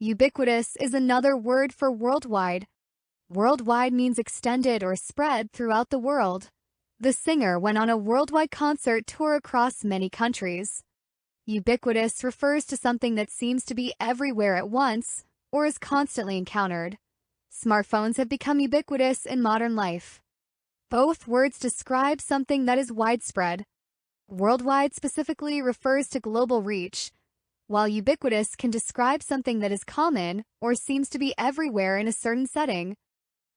Ubiquitous is another word for worldwide. Worldwide means extended or spread throughout the world. The singer went on a worldwide concert tour across many countries. Ubiquitous refers to something that seems to be everywhere at once or is constantly encountered. Smartphones have become ubiquitous in modern life. Both words describe something that is widespread. Worldwide specifically refers to global reach, while ubiquitous can describe something that is common or seems to be everywhere in a certain setting.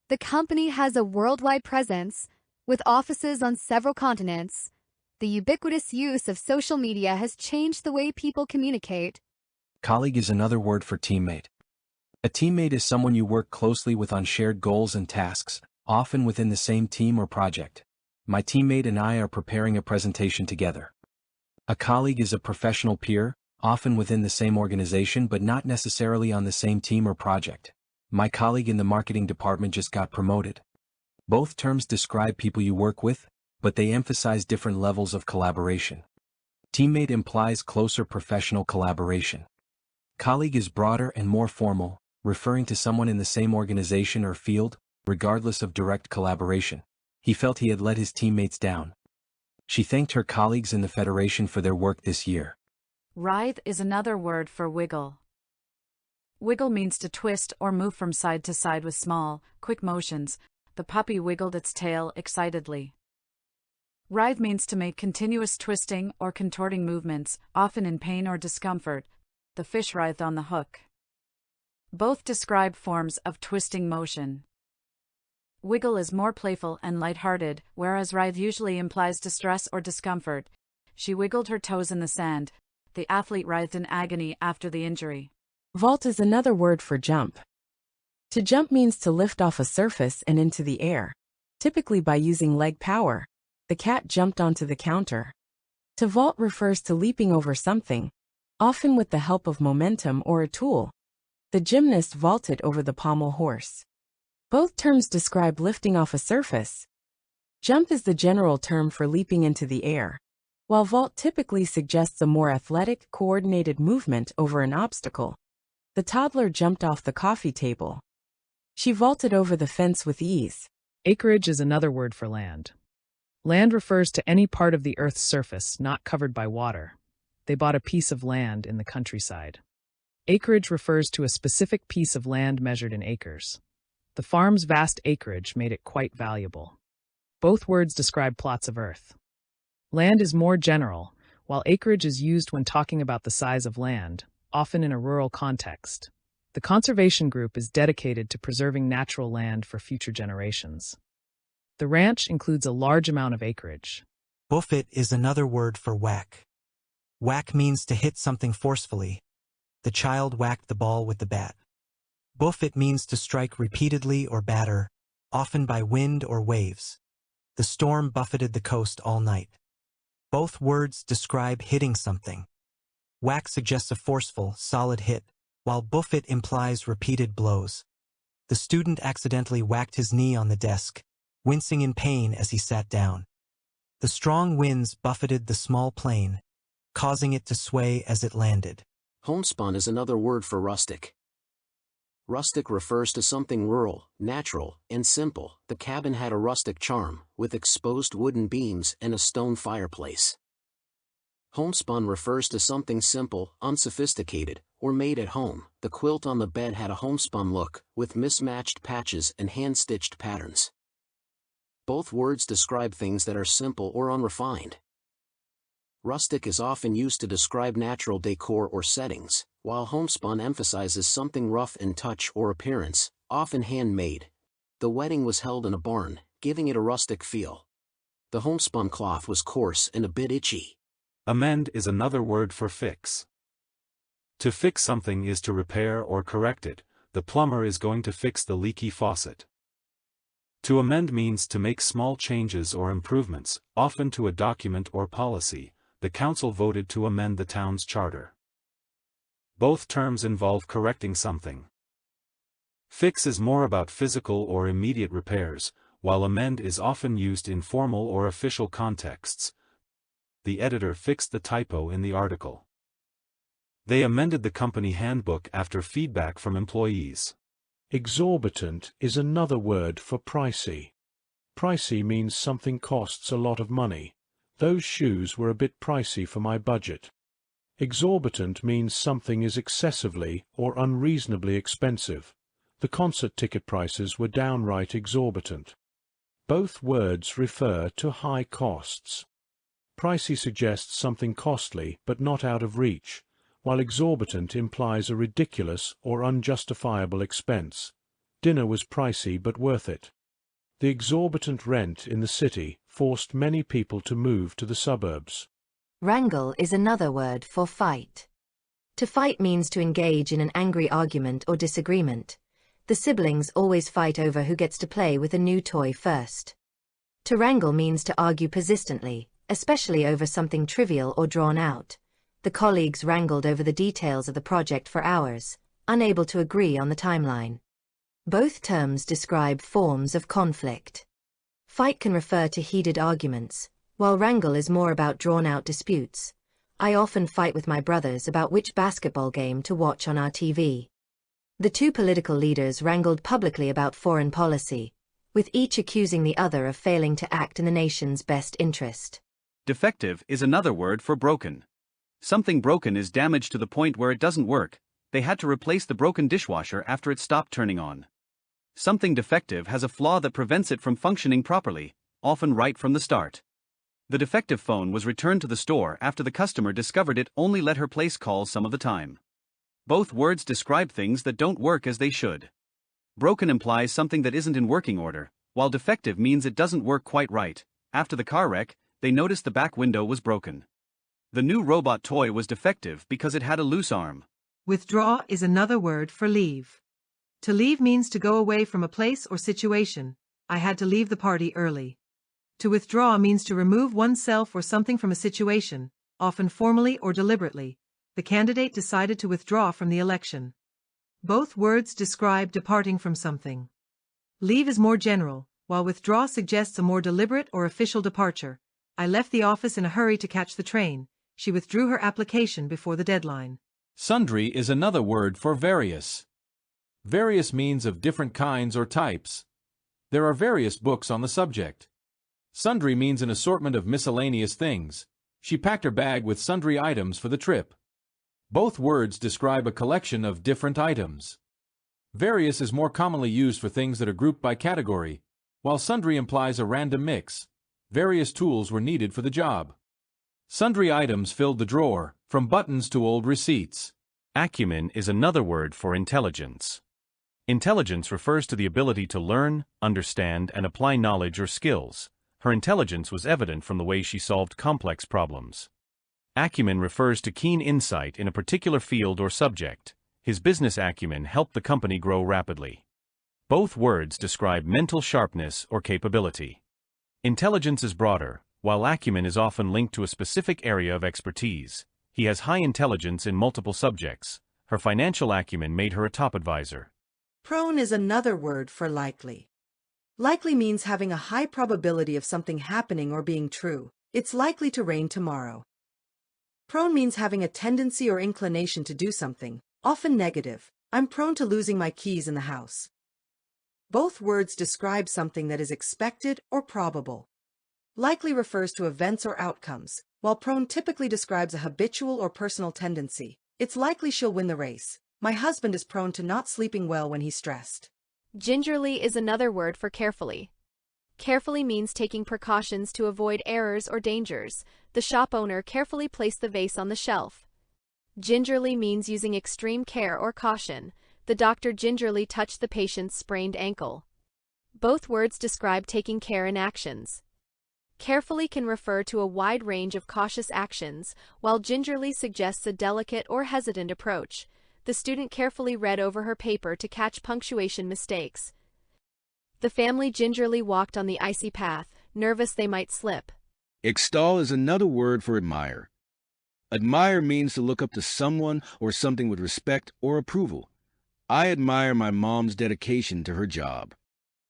The company has a worldwide presence, with offices on several continents. The ubiquitous use of social media has changed the way people communicate. Colleague is another word for teammate. A teammate is someone you work closely with on shared goals and tasks, often within the same team or project. My teammate and I are preparing a presentation together. A colleague is a professional peer, often within the same organization but not necessarily on the same team or project. My colleague in the marketing department just got promoted. Both terms describe people you work with, but they emphasize different levels of collaboration. Teammate implies closer professional collaboration. Colleague is broader and more formal, referring to someone in the same organization or field, regardless of direct collaboration. He felt he had let his teammates down. She thanked her colleagues in the Federation for their work this year. Writhe is another word for wiggle. Wiggle means to twist or move from side to side with small, quick motions. The puppy wiggled its tail excitedly. Writhe means to make continuous twisting or contorting movements, often in pain or discomfort. The fish writhed on the hook. Both describe forms of twisting motion. Wiggle is more playful and lighthearted, whereas writhe usually implies distress or discomfort. She wiggled her toes in the sand. The athlete writhed in agony after the injury. Vault is another word for jump. To jump means to lift off a surface and into the air, typically by using leg power. The cat jumped onto the counter. To vault refers to leaping over something, often with the help of momentum or a tool. The gymnast vaulted over the pommel horse. Both terms describe lifting off a surface. Jump is the general term for leaping into the air, while vault typically suggests a more athletic, coordinated movement over an obstacle. The toddler jumped off the coffee table. She vaulted over the fence with ease. Acreage is another word for land. Land refers to any part of the Earth's surface not covered by water. They bought a piece of land in the countryside. Acreage refers to a specific piece of land measured in acres. The farm's vast acreage made it quite valuable. Both words describe plots of earth. Land is more general, while acreage is used when talking about the size of land, often in a rural context. The conservation group is dedicated to preserving natural land for future generations. The ranch includes a large amount of acreage. Buffet is another word for whack. Whack means to hit something forcefully. The child whacked the ball with the bat. Buffet means to strike repeatedly or batter, often by wind or waves. The storm buffeted the coast all night. Both words describe hitting something. Whack suggests a forceful, solid hit, while buffet implies repeated blows. The student accidentally whacked his knee on the desk, wincing in pain as he sat down. The strong winds buffeted the small plane, causing it to sway as it landed. Homespun is another word for rustic. Rustic refers to something rural, natural, and simple. The cabin had a rustic charm, with exposed wooden beams and a stone fireplace. Homespun refers to something simple, unsophisticated, or made at home. The quilt on the bed had a homespun look, with mismatched patches and hand-stitched patterns. Both words describe things that are simple or unrefined. Rustic is often used to describe natural decor or settings, while homespun emphasizes something rough in touch or appearance, often handmade. The wedding was held in a barn, giving it a rustic feel. The homespun cloth was coarse and a bit itchy. Amend is another word for fix. To fix something is to repair or correct it. The plumber is going to fix the leaky faucet. To amend means to make small changes or improvements, often to a document or policy. The council voted to amend the town's charter. Both terms involve correcting something. Fix is more about physical or immediate repairs, while amend is often used in formal or official contexts. The editor fixed the typo in the article. They amended the company handbook after feedback from employees. Exorbitant is another word for pricey. Pricey means something costs a lot of money. Those shoes were a bit pricey for my budget. Exorbitant means something is excessively or unreasonably expensive. The concert ticket prices were downright exorbitant. Both words refer to high costs. Pricey suggests something costly but not out of reach, while exorbitant implies a ridiculous or unjustifiable expense. Dinner was pricey but worth it. The exorbitant rent in the city forced many people to move to the suburbs. Wrangle is another word for fight. To fight means to engage in an angry argument or disagreement. The siblings always fight over who gets to play with a new toy first. To wrangle means to argue persistently, especially over something trivial or drawn out. The colleagues wrangled over the details of the project for hours, unable to agree on the timeline. Both terms describe forms of conflict. Fight can refer to heated arguments, while wrangle is more about drawn-out disputes. I often fight with my brothers about which basketball game to watch on our TV. The two political leaders wrangled publicly about foreign policy, with each accusing the other of failing to act in the nation's best interest. Defective is another word for broken. Something broken is damaged to the point where it doesn't work. They had to replace the broken dishwasher after it stopped turning on. Something defective has a flaw that prevents it from functioning properly, often right from the start. The defective phone was returned to the store after the customer discovered it only let her place calls some of the time. Both words describe things that don't work as they should. Broken implies something that isn't in working order, while defective means it doesn't work quite right. After the car wreck, they noticed the back window was broken. The new robot toy was defective because it had a loose arm. Withdraw is another word for leave. To leave means to go away from a place or situation. I had to leave the party early. To withdraw means to remove oneself or something from a situation, often formally or deliberately. The candidate decided to withdraw from the election. Both words describe departing from something. Leave is more general, while withdraw suggests a more deliberate or official departure. I left the office in a hurry to catch the train. She withdrew her application before the deadline. Sundry is another word for various. Various means of different kinds or types. There are various books on the subject. Sundry means an assortment of miscellaneous things. She packed her bag with sundry items for the trip. Both words describe a collection of different items. Various is more commonly used for things that are grouped by category, while sundry implies a random mix. Various tools were needed for the job. Sundry items filled the drawer, from buttons to old receipts. Acumen is another word for intelligence. Intelligence refers to the ability to learn, understand, and apply knowledge or skills. Her intelligence was evident from the way she solved complex problems. Acumen refers to keen insight in a particular field or subject. His business acumen helped the company grow rapidly. Both words describe mental sharpness or capability. Intelligence is broader, while acumen is often linked to a specific area of expertise. He has high intelligence in multiple subjects. Her financial acumen made her a top advisor. Prone is another word for likely. Likely means having a high probability of something happening or being true. It's likely to rain tomorrow. Prone means having a tendency or inclination to do something, often negative. I'm prone to losing my keys in the house. Both words describe something that is expected or probable. Likely refers to events or outcomes, while prone typically describes a habitual or personal tendency. It's likely she'll win the race. My husband is prone to not sleeping well when he's stressed. Gingerly is another word for carefully. Carefully means taking precautions to avoid errors or dangers. The shop owner carefully placed the vase on the shelf. Gingerly means using extreme care or caution. The doctor gingerly touched the patient's sprained ankle. Both words describe taking care in actions. Carefully can refer to a wide range of cautious actions, while gingerly suggests a delicate or hesitant approach. The student carefully read over her paper to catch punctuation mistakes. The family gingerly walked on the icy path, nervous they might slip. Extol is another word for admire. Admire means to look up to someone or something with respect or approval. I admire my mom's dedication to her job.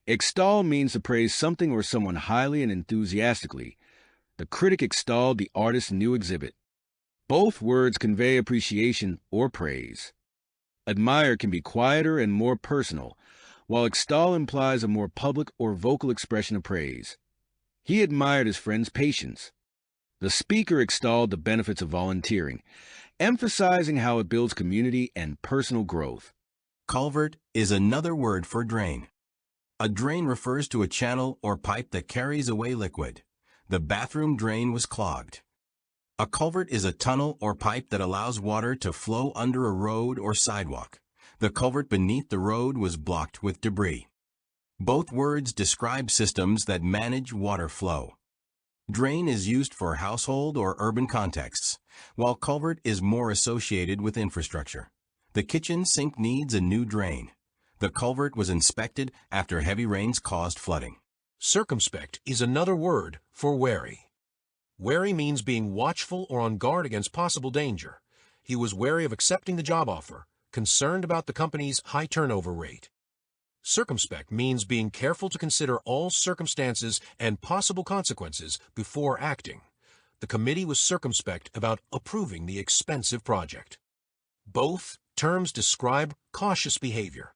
Extol means to praise something or someone highly and enthusiastically. The critic extolled the artist's new exhibit. Both words convey appreciation or praise. Admire can be quieter and more personal, while extol implies a more public or vocal expression of praise. He admired his friend's patience. The speaker extolled the benefits of volunteering, emphasizing how it builds community and personal growth. Culvert is another word for drain. A drain refers to a channel or pipe that carries away liquid. The bathroom drain was clogged. A culvert is a tunnel or pipe that allows water to flow under a road or sidewalk. The culvert beneath the road was blocked with debris. Both words describe systems that manage water flow. Drain is used for household or urban contexts, while culvert is more associated with infrastructure. The kitchen sink needs a new drain. The culvert was inspected after heavy rains caused flooding. Circumspect is another word for wary. Wary means being watchful or on guard against possible danger. He was wary of accepting the job offer, concerned about the company's high turnover rate. Circumspect means being careful to consider all circumstances and possible consequences before acting. The committee was circumspect about approving the expensive project. Both terms describe cautious behavior.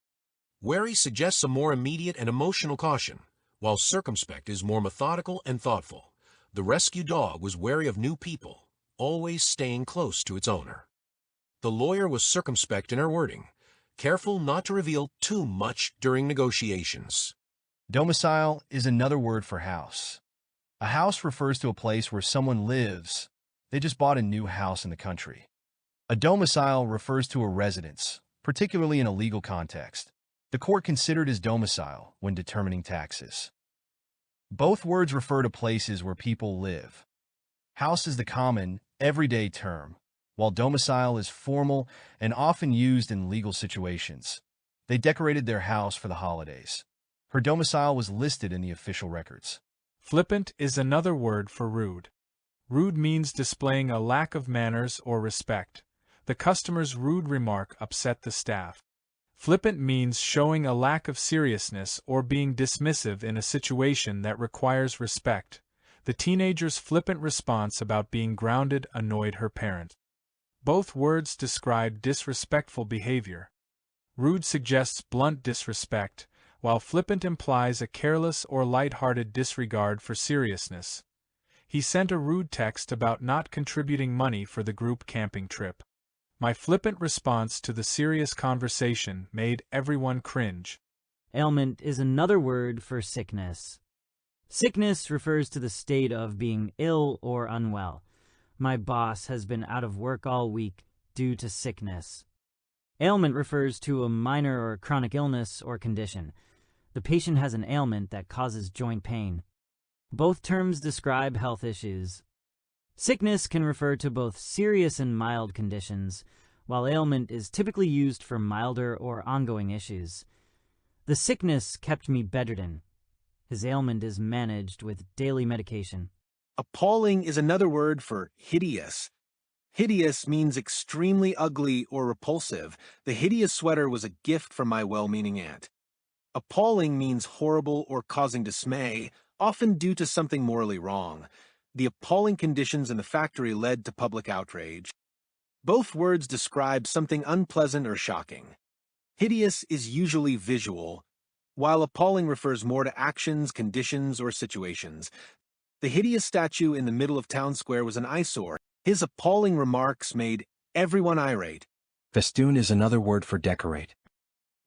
Wary suggests a more immediate and emotional caution, while circumspect is more methodical and thoughtful. The rescue dog was wary of new people, always staying close to its owner. The lawyer was circumspect in her wording, careful not to reveal too much during negotiations. Domicile is another word for house. A house refers to a place where someone lives. They just bought a new house in the country. A domicile refers to a residence, particularly in a legal context. The court considered his domicile when determining taxes. Both words refer to places where people live. House is the common, everyday term, while domicile is formal and often used in legal situations. They decorated their house for the holidays. Her domicile was listed in the official records. Flippant is another word for rude. Rude means displaying a lack of manners or respect. The customer's rude remark upset the staff. Flippant means showing a lack of seriousness or being dismissive in a situation that requires respect. The teenager's flippant response about being grounded annoyed her parent. Both words describe disrespectful behavior. Rude suggests blunt disrespect, while flippant implies a careless or light-hearted disregard for seriousness. He sent a rude text about not contributing money for the group camping trip. My flippant response to the serious conversation made everyone cringe. Ailment is another word for sickness. Sickness refers to the state of being ill or unwell. My boss has been out of work all week due to sickness. Ailment refers to a minor or chronic illness or condition. The patient has an ailment that causes joint pain. Both terms describe health issues. Sickness can refer to both serious and mild conditions, while ailment is typically used for milder or ongoing issues. The sickness kept me bedridden. His ailment is managed with daily medication. Appalling is another word for hideous. Hideous means extremely ugly or repulsive. The hideous sweater was a gift from my well-meaning aunt. Appalling means horrible or causing dismay, often due to something morally wrong. The appalling conditions in the factory led to public outrage. Both words describe something unpleasant or shocking. Hideous is usually visual, while appalling refers more to actions, conditions, or situations. The hideous statue in the middle of town square was an eyesore. His appalling remarks made everyone irate. Festoon is another word for decorate.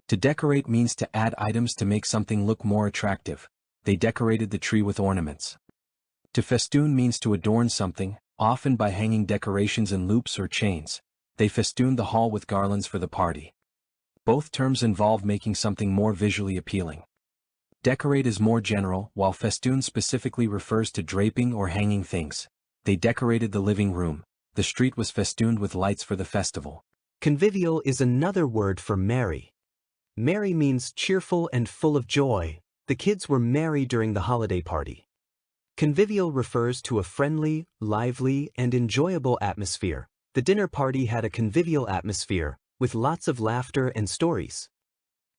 To decorate means to add items to make something look more attractive. They decorated the tree with ornaments. To festoon means to adorn something, often by hanging decorations in loops or chains. They festooned the hall with garlands for the party. Both terms involve making something more visually appealing. Decorate is more general, while festoon specifically refers to draping or hanging things. They decorated the living room. The street was festooned with lights for the festival. Convivial is another word for merry. Merry means cheerful and full of joy. The kids were merry during the holiday party. Convivial refers to a friendly, lively, and enjoyable atmosphere. The dinner party had a convivial atmosphere, with lots of laughter and stories.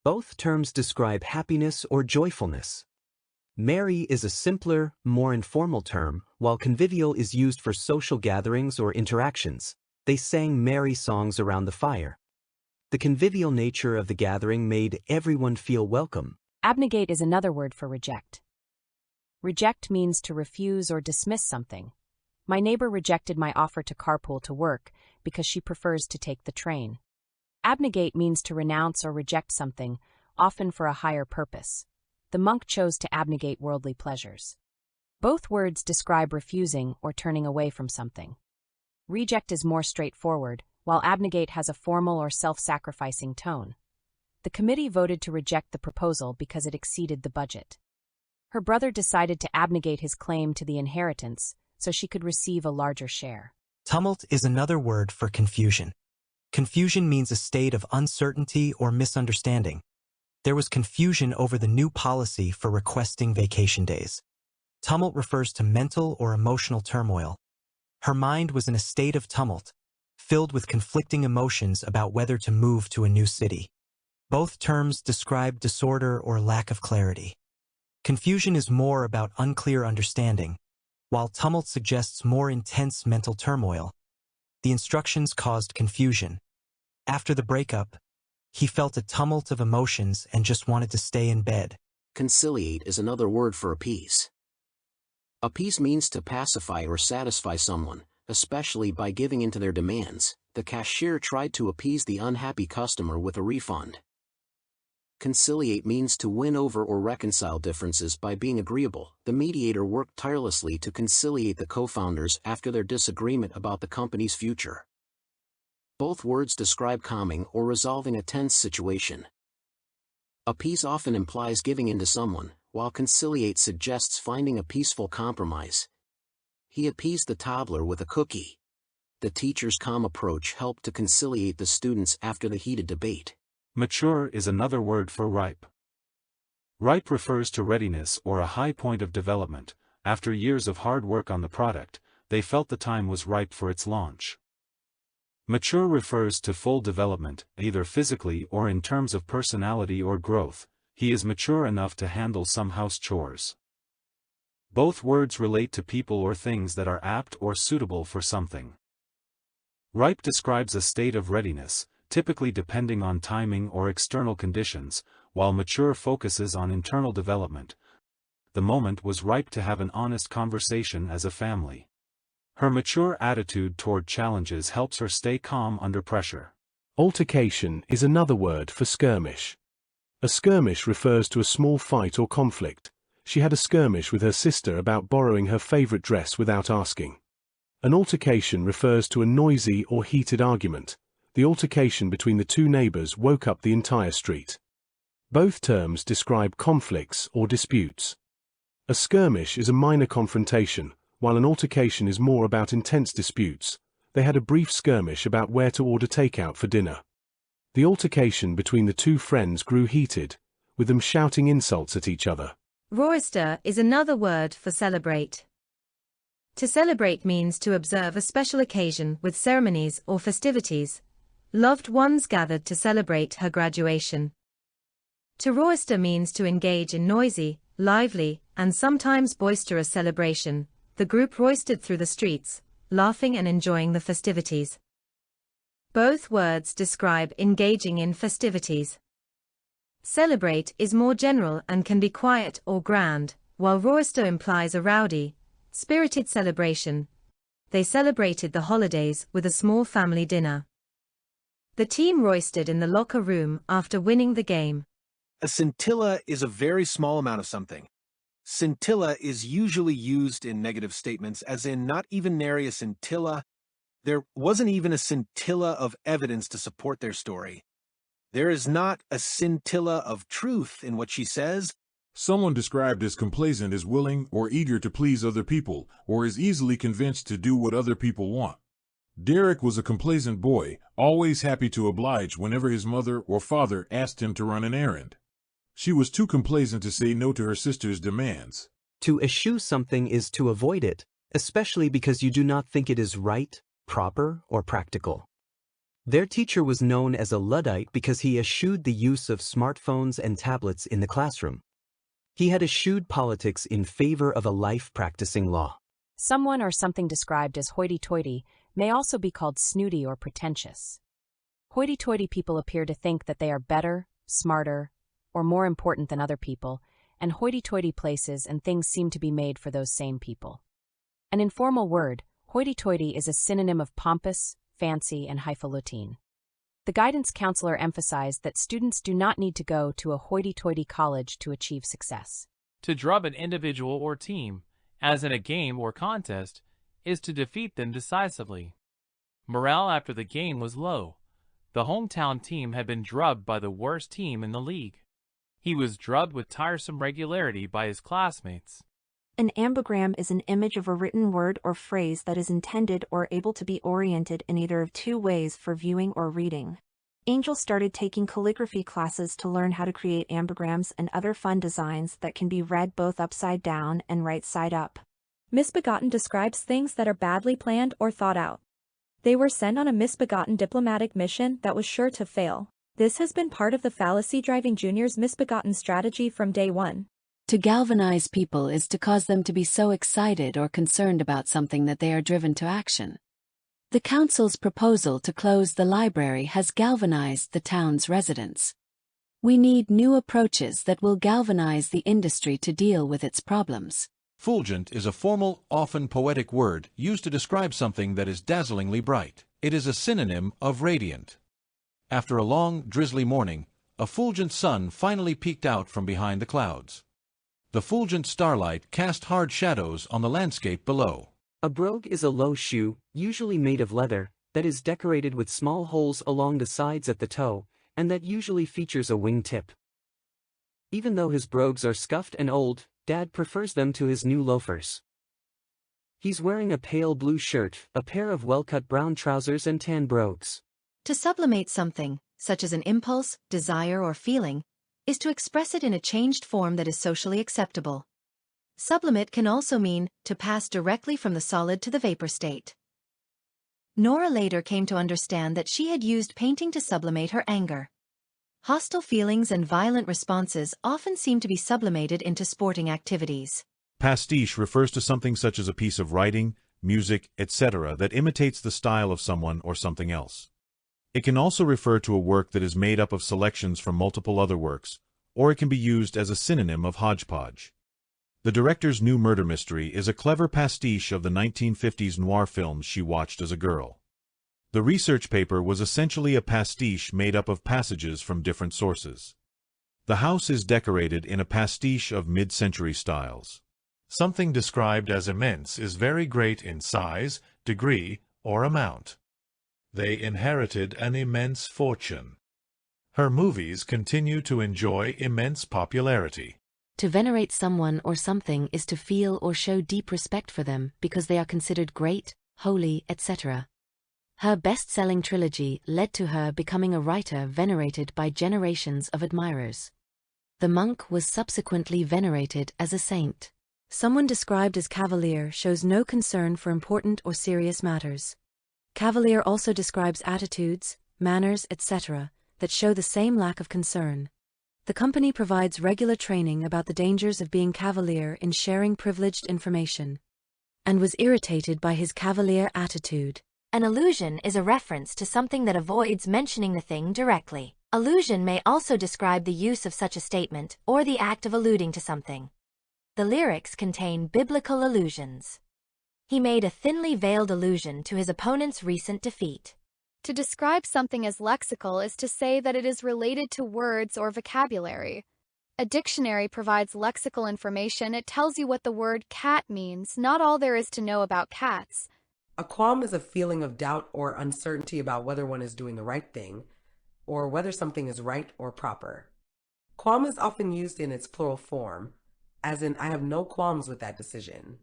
Both terms describe happiness or joyfulness. Merry is a simpler, more informal term, while convivial is used for social gatherings or interactions. They sang merry songs around the fire. The convivial nature of the gathering made everyone feel welcome. Abnegate is another word for reject. Reject means to refuse or dismiss something. My neighbor rejected my offer to carpool to work because she prefers to take the train. Abnegate means to renounce or reject something, often for a higher purpose. The monk chose to abnegate worldly pleasures. Both words describe refusing or turning away from something. Reject is more straightforward, while abnegate has a formal or self-sacrificing tone. The committee voted to reject the proposal because it exceeded the budget. Her brother decided to abnegate his claim to the inheritance so she could receive a larger share. Tumult is another word for confusion. Confusion means a state of uncertainty or misunderstanding. There was confusion over the new policy for requesting vacation days. Tumult refers to mental or emotional turmoil. Her mind was in a state of tumult, filled with conflicting emotions about whether to move to a new city. Both terms describe disorder or lack of clarity. Confusion is more about unclear understanding, while tumult suggests more intense mental turmoil. The instructions caused confusion. After the breakup, he felt a tumult of emotions and just wanted to stay in bed. Conciliate is another word for appease. Appease means to pacify or satisfy someone, especially by giving in to their demands. The cashier tried to appease the unhappy customer with a refund. Conciliate means to win over or reconcile differences by being agreeable. The mediator worked tirelessly to conciliate the co-founders after their disagreement about the company's future. Both words describe calming or resolving a tense situation. Appease often implies giving in to someone, while conciliate suggests finding a peaceful compromise. He appeased the toddler with a cookie. The teacher's calm approach helped to conciliate the students after the heated debate. Mature is another word for ripe. Ripe refers to readiness or a high point of development. After years of hard work on the product, they felt the time was ripe for its launch. Mature refers to full development, either physically or in terms of personality or growth. He is mature enough to handle some house chores. Both words relate to people or things that are apt or suitable for something. Ripe describes a state of readiness, typically depending on timing or external conditions, while mature focuses on internal development. The moment was ripe to have an honest conversation as a family. Her mature attitude toward challenges helps her stay calm under pressure. Altercation is another word for skirmish. A skirmish refers to a small fight or conflict. She had a skirmish with her sister about borrowing her favorite dress without asking. An altercation refers to a noisy or heated argument. The altercation between the two neighbors woke up the entire street. Both terms describe conflicts or disputes. A skirmish is a minor confrontation, while an altercation is more about intense disputes. They had a brief skirmish about where to order takeout for dinner. The altercation between the two friends grew heated, with them shouting insults at each other. Roister is another word for celebrate. To celebrate means to observe a special occasion with ceremonies or festivities. Loved ones gathered to celebrate her graduation. To roister means to engage in noisy, lively, and sometimes boisterous celebration. The group roistered through the streets, laughing and enjoying the festivities. Both words describe engaging in festivities. Celebrate is more general and can be quiet or grand, while roister implies a rowdy, spirited celebration. They celebrated the holidays with a small family dinner. The team roistered in the locker room after winning the game. A scintilla is a very small amount of something. Scintilla is usually used in negative statements, as in not even nary a scintilla. There wasn't even a scintilla of evidence to support their story. There is not a scintilla of truth in what she says. Someone described as complacent is willing or eager to please other people, or is easily convinced to do what other people want. Derek was a complacent boy, always happy to oblige whenever his mother or father asked him to run an errand. She was too complacent to say no to her sister's demands. To eschew something is to avoid it, especially because you do not think it is right, proper, or practical. Their teacher was known as a Luddite because he eschewed the use of smartphones and tablets in the classroom. He had eschewed politics in favor of a life practicing law. Someone or something described as hoity-toity may also be called snooty or pretentious. Hoity-toity people appear to think that they are better, smarter, or more important than other people, and hoity-toity places and things seem to be made for those same people. An informal word, hoity-toity is a synonym of pompous, fancy, and highfalutin. The guidance counselor emphasized that students do not need to go to a hoity-toity college to achieve success. To drub an individual or team, as in a game or contest, is to defeat them decisively. Morale after the game was low. The hometown team had been drubbed by the worst team in the league. He was drubbed with tiresome regularity by his classmates. An ambigram is an image of a written word or phrase that is intended or able to be oriented in either of two ways for viewing or reading. Angel started taking calligraphy classes to learn how to create ambigrams and other fun designs that can be read both upside down and right side up. Misbegotten describes things that are badly planned or thought out. They were sent on a misbegotten diplomatic mission that was sure to fail. This has been part of the fallacy driving Junior's misbegotten strategy from day one. To galvanize people is to cause them to be so excited or concerned about something that they are driven to action. The council's proposal to close the library has galvanized the town's residents. We need new approaches that will galvanize the industry to deal with its problems. Fulgent is a formal, often poetic word used to describe something that is dazzlingly bright. It is a synonym of radiant. After a long, drizzly morning, a fulgent sun finally peeked out from behind the clouds. The fulgent starlight cast hard shadows on the landscape below. A brogue is a low shoe, usually made of leather, that is decorated with small holes along the sides at the toe, and that usually features a wing tip. Even though his brogues are scuffed and old, Dad prefers them to his new loafers. He's wearing a pale blue shirt, a pair of well-cut brown trousers and tan brogues. To sublimate something, such as an impulse, desire, or feeling, is to express it in a changed form that is socially acceptable. Sublimate can also mean to pass directly from the solid to the vapor state. Nora later came to understand that she had used painting to sublimate her anger. Hostile feelings and violent responses often seem to be sublimated into sporting activities. Pastiche refers to something such as a piece of writing, music, etc. that imitates the style of someone or something else. It can also refer to a work that is made up of selections from multiple other works, or it can be used as a synonym of hodgepodge. The director's new murder mystery is a clever pastiche of the 1950s noir films she watched as a girl. The research paper was essentially a pastiche made up of passages from different sources. The house is decorated in a pastiche of mid-century styles. Something described as immense is very great in size, degree, or amount. They inherited an immense fortune. Her movies continue to enjoy immense popularity. To venerate someone or something is to feel or show deep respect for them because they are considered great, holy, etc. Her best-selling trilogy led to her becoming a writer venerated by generations of admirers. The monk was subsequently venerated as a saint. Someone described as cavalier shows no concern for important or serious matters. Cavalier also describes attitudes, manners, etc., that show the same lack of concern. The company provides regular training about the dangers of being cavalier in sharing privileged information, and was irritated by his cavalier attitude. An allusion is a reference to something that avoids mentioning the thing directly. Allusion may also describe the use of such a statement or the act of alluding to something. The lyrics contain biblical allusions. He made a thinly veiled allusion to his opponent's recent defeat. To describe something as lexical is to say that it is related to words or vocabulary. A dictionary provides lexical information. It tells you what the word cat means, not all there is to know about cats. A qualm is a feeling of doubt or uncertainty about whether one is doing the right thing, or whether something is right or proper. Qualm is often used in its plural form, as in, I have no qualms with that decision.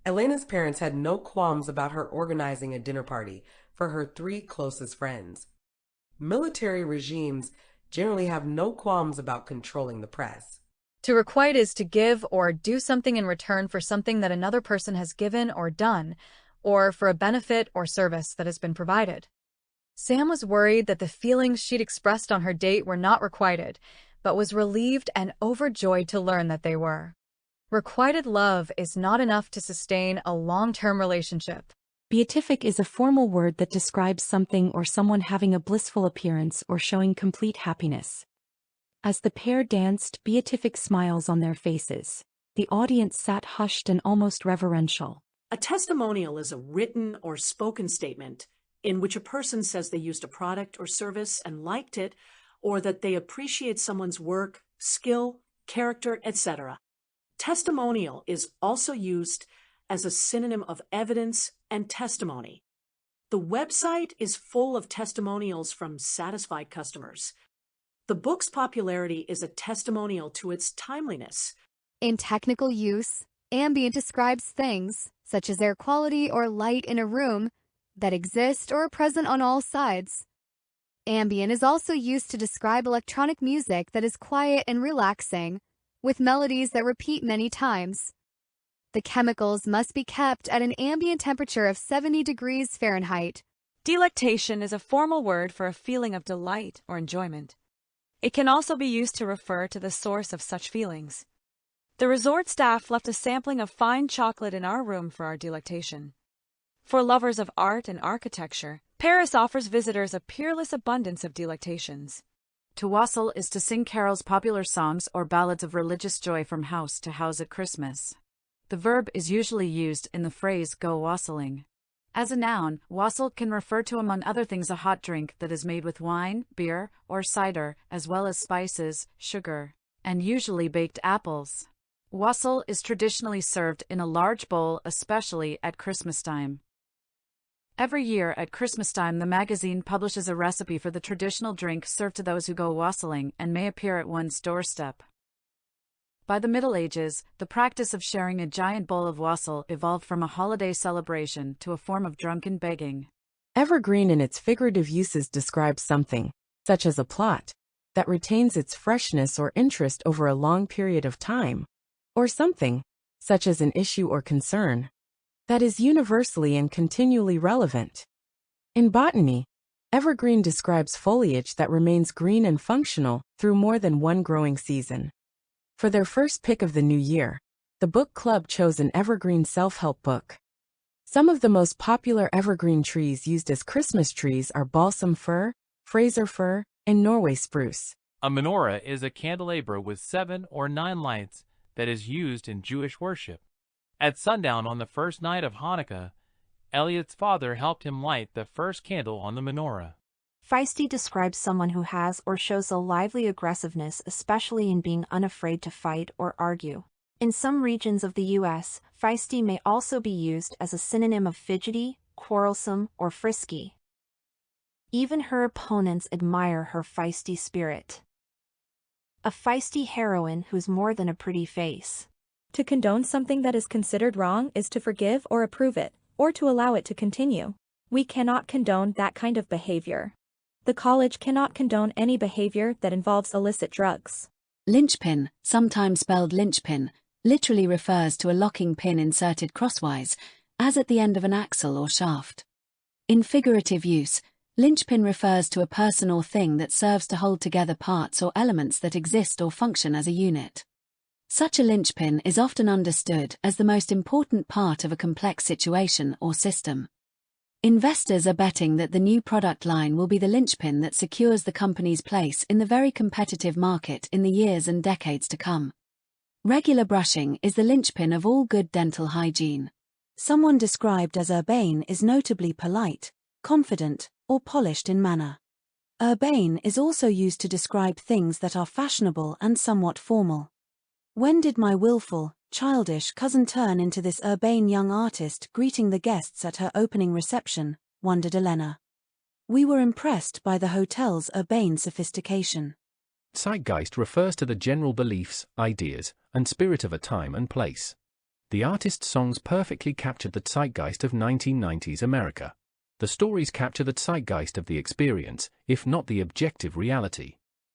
Elena's parents had no qualms about her organizing a dinner party for her 3 closest friends. Military regimes generally have no qualms about controlling the press. To requite is to give or do something in return for something that another person has given or done, or for a benefit or service that has been provided. Sam was worried that the feelings she'd expressed on her date were not requited, but was relieved and overjoyed to learn that they were. Requited love is not enough to sustain a long-term relationship. Beatific is a formal word that describes something or someone having a blissful appearance or showing complete happiness. As the pair danced, beatific smiles on their faces. The audience sat hushed and almost reverential. A testimonial is a written or spoken statement in which a person says they used a product or service and liked it, or that they appreciate someone's work, skill, character, etc. Testimonial is also used as a synonym of evidence and testimony. The website is full of testimonials from satisfied customers. The book's popularity is a testimonial to its timeliness. In technical use, ambient describes things, such as air quality or light in a room, that exist or are present on all sides. Ambient is also used to describe electronic music that is quiet and relaxing, with melodies that repeat many times. The chemicals must be kept at an ambient temperature of 70 degrees Fahrenheit. Delectation is a formal word for a feeling of delight or enjoyment. It can also be used to refer to the source of such feelings. The resort staff left a sampling of fine chocolate in our room for our delectation. For lovers of art and architecture, Paris offers visitors a peerless abundance of delectations. To wassail is to sing carols, popular songs, or ballads of religious joy from house to house at Christmas. The verb is usually used in the phrase go wassailing. As a noun, wassail can refer to, among other things, a hot drink that is made with wine, beer, or cider, as well as spices, sugar, and usually baked apples. Wassail is traditionally served in a large bowl, especially at Christmas time. Every year at Christmas time, the magazine publishes a recipe for the traditional drink served to those who go wassailing and may appear at one's doorstep. By the Middle Ages, the practice of sharing a giant bowl of wassail evolved from a holiday celebration to a form of drunken begging. Evergreen in its figurative uses describes something, such as a plot, that retains its freshness or interest over a long period of time, or something, such as an issue or concern, that is universally and continually relevant. In botany, evergreen describes foliage that remains green and functional through more than one growing season. For their first pick of the new year, the book club chose an evergreen self-help book. Some of the most popular evergreen trees used as Christmas trees are balsam fir, Fraser fir, and Norway spruce. A menorah is a candelabra with 7 or 9 lights that is used in Jewish worship. At sundown on the first night of Hanukkah, Elliot's father helped him light the first candle on the menorah. Feisty describes someone who has or shows a lively aggressiveness, especially in being unafraid to fight or argue. In some regions of the U.S., feisty may also be used as a synonym of fidgety, quarrelsome, or frisky. Even her opponents admire her feisty spirit. A feisty heroine who's more than a pretty face. To condone something that is considered wrong is to forgive or approve it, or to allow it to continue. We cannot condone that kind of behavior. The college cannot condone any behavior that involves illicit drugs. Linchpin, sometimes spelled linchpin, literally refers to a locking pin inserted crosswise, as at the end of an axle or shaft. In figurative use, linchpin refers to a person or thing that serves to hold together parts or elements that exist or function as a unit. Such a linchpin is often understood as the most important part of a complex situation or system. Investors are betting that the new product line will be the linchpin that secures the company's place in the very competitive market in the years and decades to come. Regular brushing is the linchpin of all good dental hygiene. Someone described as urbane is notably polite, confident, or polished in manner. Urbane is also used to describe things that are fashionable and somewhat formal. When did my willful, childish cousin turn into this urbane young artist greeting the guests at her opening reception, wondered Elena. We were impressed by the hotel's urbane sophistication. Zeitgeist refers to the general beliefs, ideas, and spirit of a time and place. The artist's songs perfectly captured the zeitgeist of 1990s America. The stories capture the zeitgeist of the experience, if not the objective reality.